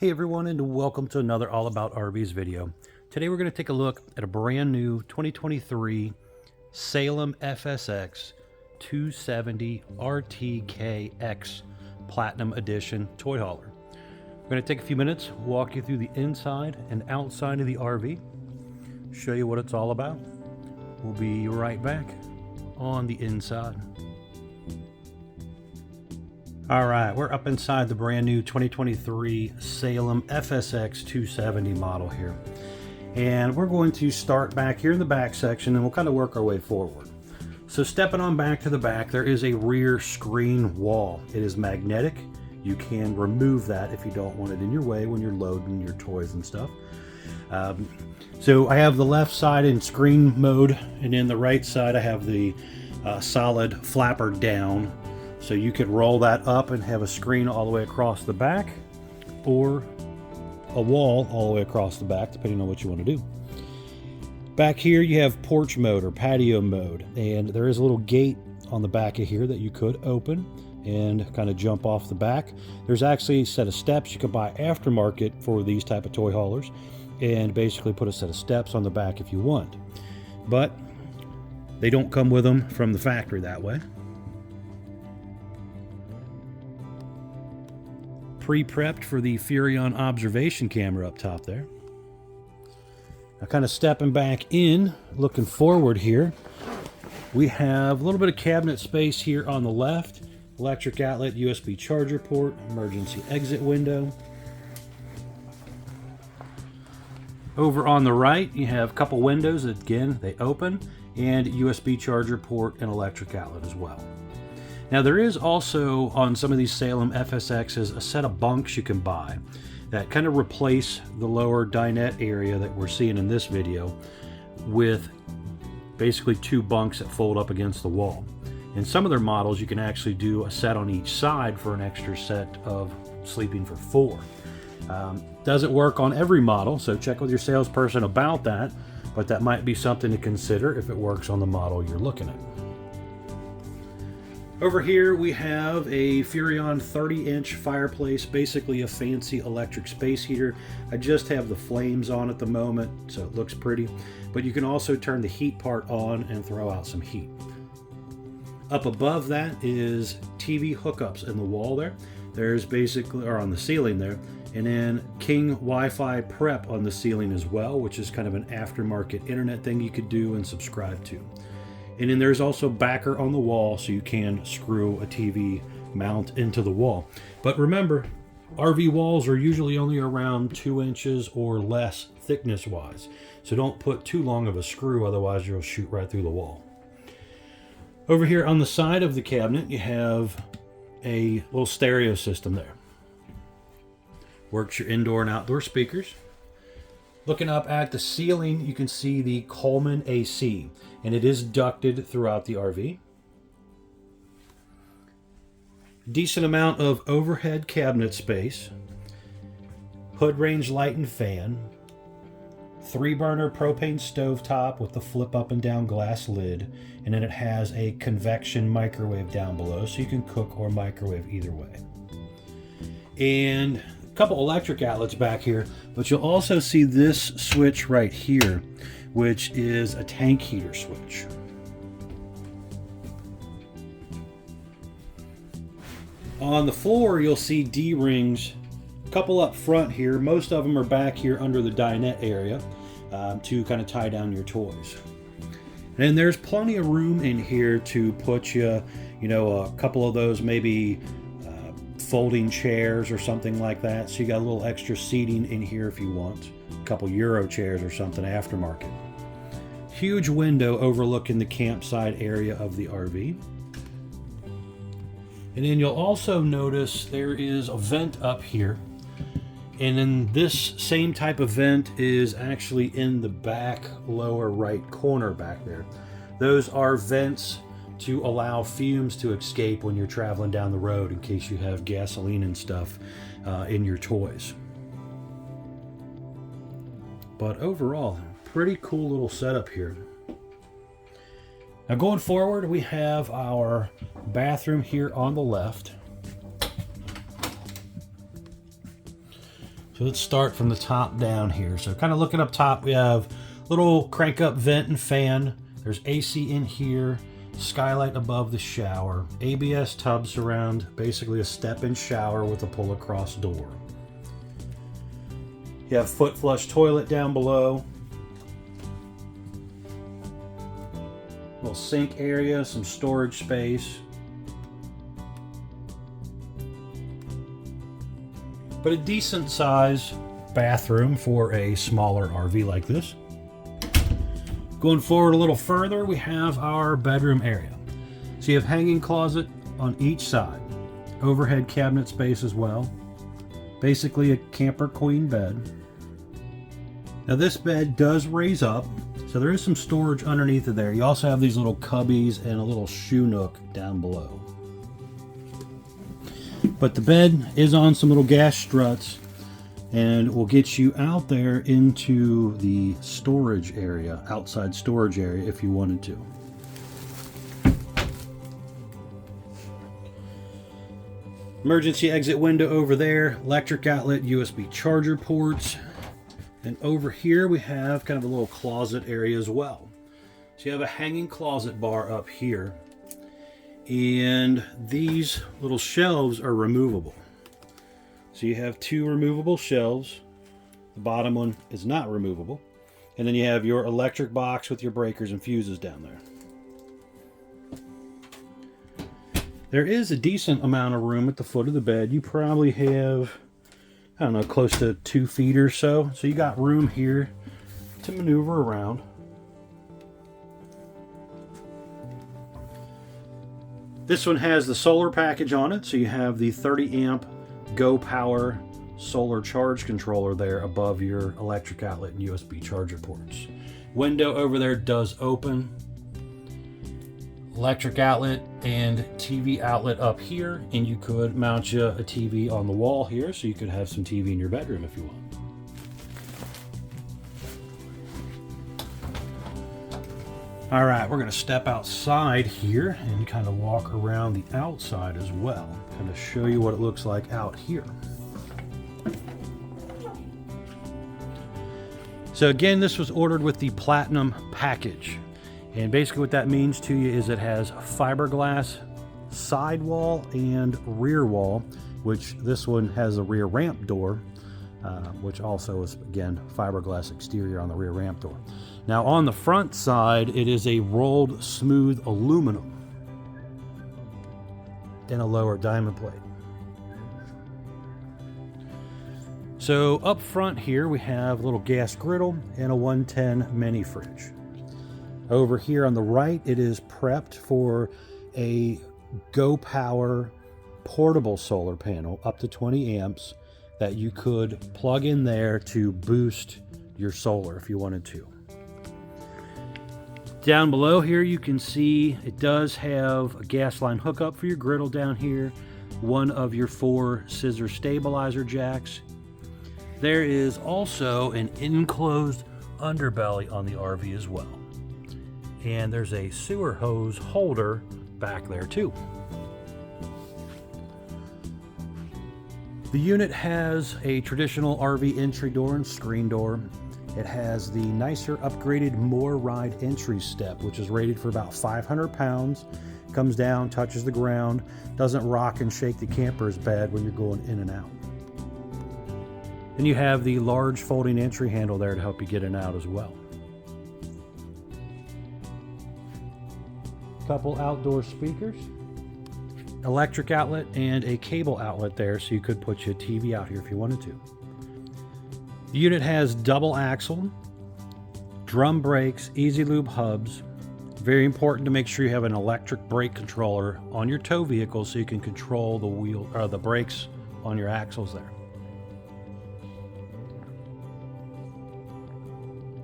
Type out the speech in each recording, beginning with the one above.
Hey everyone, and welcome to another All About RVs video. Today we're going to take a look at a brand new 2023 Salem FSX 270RTK X Platinum Edition toy hauler. We're going to take a few minutes, walk you through the inside and outside of the RV, show you what it's all about. We'll be right back on the inside. All right, we're up inside the brand new 2023 Salem FSX 270 model here. And we're going to start back here in the back section and we'll kind of work our way forward. So stepping on back to the back, there is a rear screen wall. It is magnetic. You can remove that if you don't want it in your way when you're loading your toys and stuff. So I have the left side in screen mode, and in the right side I have the solid flapper down. So you could roll that up and have a screen all the way across the back, or a wall all the way across the back, depending on what you want to do. Back here you have porch mode or patio mode, and there is a little gate on the back of here that you could open and kind of jump off the back. There's actually a set of steps you could buy aftermarket for these type of toy haulers, and basically put a set of steps on the back if you want. But they don't come with them from the factory that way. Pre-prepped for the Furion observation camera up top there. Now kind of stepping back in, looking forward here, we have a little bit of cabinet space here on the left, electric outlet, USB charger port, emergency exit window. Over on the right, you have a couple windows that, again, they open, and USB charger port and electric outlet as well. Now there is also, on some of these Salem FSXs, a set of bunks you can buy that kind of replace the lower dinette area that we're seeing in this video with basically two bunks that fold up against the wall. In some of their models, you can actually do a set on each side for an extra set of sleeping for four. Doesn't work on every model, so check with your salesperson about that, but that might be something to consider if it works on the model you're looking at. Over here we have a Furion 30-inch fireplace, basically a fancy electric space heater. I just have the flames on at the moment, so it looks pretty, but you can also turn the heat part on and throw out some heat. Up above that is TV hookups in the wall there. There's basically, or on the ceiling there, and then King Wi-Fi prep on the ceiling as well, which is kind of an aftermarket internet thing you could do and subscribe to. And then there's also backer on the wall, so you can screw a TV mount into the wall. But remember, RV walls are usually only around 2 inches or less thickness wise. So don't put too long of a screw, otherwise you'll shoot right through the wall. Over here on the side of the cabinet, you have a little stereo system there. Works your indoor and outdoor speakers. Looking up at the ceiling, you can see the Coleman AC, and it is ducted throughout the RV. Decent amount of overhead cabinet space. Hood range light and fan. 3-burner propane stovetop with the flip up and down glass lid, and then it has a convection microwave down below, so you can cook or microwave either way. And couple electric outlets back here, but you'll also see this switch right here, which is a tank heater switch. On the floor you'll see D-rings, a couple up front here. Most of them are back here under the dinette area to kind of tie down your toys. And there's plenty of room in here to put a couple of those maybe folding chairs or something like that, so you got a little extra seating in here if you want. A couple Euro chairs or something aftermarket. Huge window overlooking the campsite area of the RV. And then you'll also notice there is a vent up here, and then this same type of vent is actually in the back lower right corner back there. Those are vents to allow fumes to escape when you're traveling down the road, in case you have gasoline and stuff in your toys. But overall, pretty cool little setup here. Now going forward, we have our bathroom here on the left. So let's start from the top down here. So kind of looking up top, we have little crank up vent and fan. There's AC in here, skylight above the shower, ABS tub surround, basically a step-in shower with a pull across door. You have foot flush toilet down below. Little sink area, some storage space. But a decent size bathroom for a smaller RV like this. Going forward a little further, we have our bedroom area. So you have hanging closet on each side, overhead cabinet space as well. Basically a camper queen bed. Now this bed does raise up, so there is some storage underneath of there. You also have these little cubbies and a little shoe nook down below. But the bed is on some little gas struts and will get you out there into the storage area, outside storage area if you wanted to. Emergency exit window over there, electric outlet, USB charger ports. And over here we have kind of a little closet area as well. So you have a hanging closet bar up here. And these little shelves are removable. So you have two removable shelves. The bottom one is not removable. And then you have your electric box with your breakers and fuses down there. There is a decent amount of room at the foot of the bed. You probably have, I don't know, close to 2 feet or so. So you got room here to maneuver around. This one has the solar package on it, so you have the 30 amp Go Power solar charge controller there above your electric outlet and USB charger ports. Window over there does open. Electric outlet and TV outlet up here, and you could mount you a TV on the wall here, so you could have some TV in your bedroom if you want. All right, we're going to step outside here and kind of walk around the outside as well. Kind of show you what it looks like out here. So again, this was ordered with the Platinum package. And basically what that means to you is it has fiberglass sidewall and rear wall, which this one has a rear ramp door, which also is, again, fiberglass exterior on the rear ramp door. Now on the front side, it is a rolled smooth aluminum and a lower diamond plate. So up front here, we have a little gas griddle and a 110 mini fridge. Over here on the right, it is prepped for a Go Power portable solar panel up to 20 amps that you could plug in there to boost your solar if you wanted to. Down below here, you can see it does have a gas line hookup for your griddle down here, one of your 4 scissor stabilizer jacks. There is also an enclosed underbelly on the RV as well. And there's a sewer hose holder back there too. The unit has a traditional RV entry door and screen door. It has the nicer upgraded More Ride entry step, which is rated for about 500 pounds. Comes down, touches the ground, doesn't rock and shake the camper's bed when you're going in and out. Then you have the large folding entry handle there to help you get in and out as well. Couple outdoor speakers, electric outlet, and a cable outlet there, so you could put your TV out here if you wanted to. The unit has double axle, drum brakes, easy lube hubs. Very important to make sure you have an electric brake controller on your tow vehicle so you can control the wheel or the brakes on your axles there.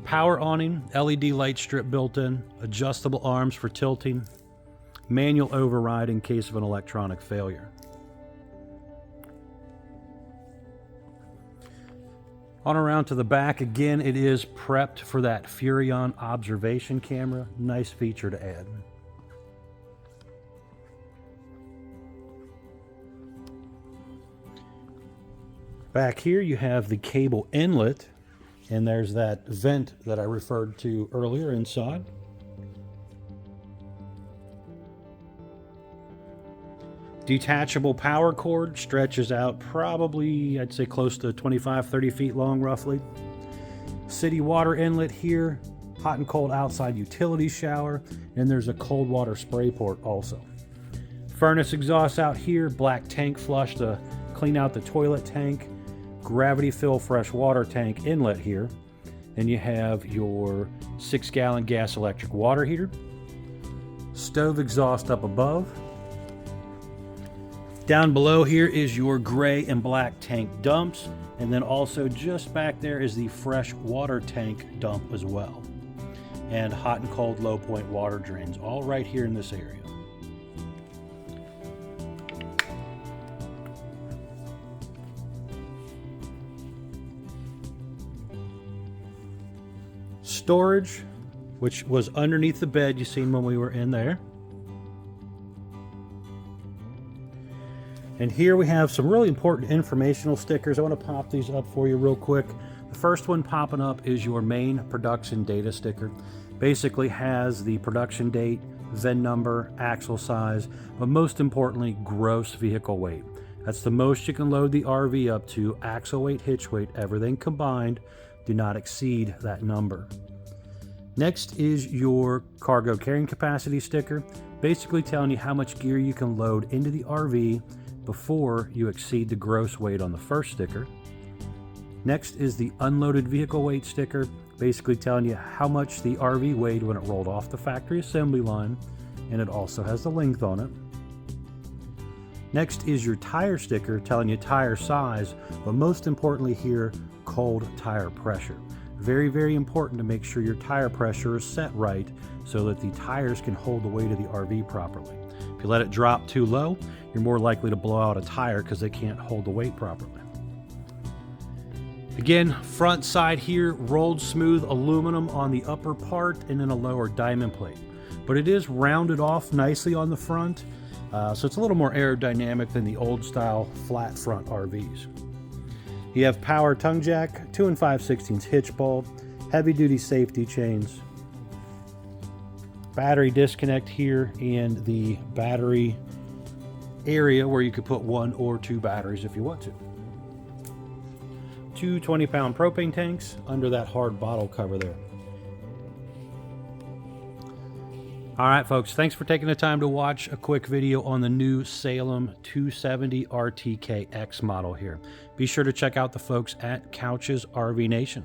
Power awning, LED light strip built in, adjustable arms for tilting, manual override in case of an electronic failure. On around to the back, again, it is prepped for that Furrion observation camera. Nice feature to add. Back here you have the cable inlet, and there's that vent that I referred to earlier inside. Detachable power cord stretches out probably, I'd say, close to 25-30 feet long roughly. City water inlet here, hot and cold outside utility shower, and there's a cold water spray port also. Furnace exhaust out here, black tank flush to clean out the toilet tank, gravity fill fresh water tank inlet here, and you have your 6-gallon gas electric water heater, stove exhaust up above. Down below here is your gray and black tank dumps, and then also just back there is the fresh water tank dump as well, and hot and cold low point water drains all right here in this area. Storage, which was underneath the bed you seen when we were in there. And here we have some really important informational stickers. I want to pop these up for you real quick. The first one popping up is your main production data sticker. Basically has the production date, VIN number, axle size, but most importantly, gross vehicle weight. That's the most you can load the RV up to, axle weight, hitch weight, everything combined. Do not exceed that number. Next is your cargo carrying capacity sticker, basically telling you how much gear you can load into the RV before you exceed the gross weight on the first sticker. Next is the unloaded vehicle weight sticker, basically telling you how much the RV weighed when it rolled off the factory assembly line, and it also has the length on it. Next is your tire sticker, telling you tire size, but most importantly here, cold tire pressure. Very, very important to make sure your tire pressure is set right so that the tires can hold the weight of the RV properly. If you let it drop too low, you're more likely to blow out a tire because they can't hold the weight properly. Again, front side here, rolled smooth aluminum on the upper part and then a lower diamond plate. But it is rounded off nicely on the front, so it's a little more aerodynamic than the old style flat front RVs. You have power tongue jack, 2 5/16 hitch bolt, heavy duty safety chains, battery disconnect here, and the battery area where you could put 1 or 2 batteries if you want to. 2 20-pound propane tanks under that hard bottle cover there. All right, folks, thanks for taking the time to watch a quick video on the new Salem 270RTK X model here. Be sure to check out the folks at Couch's RV Nation.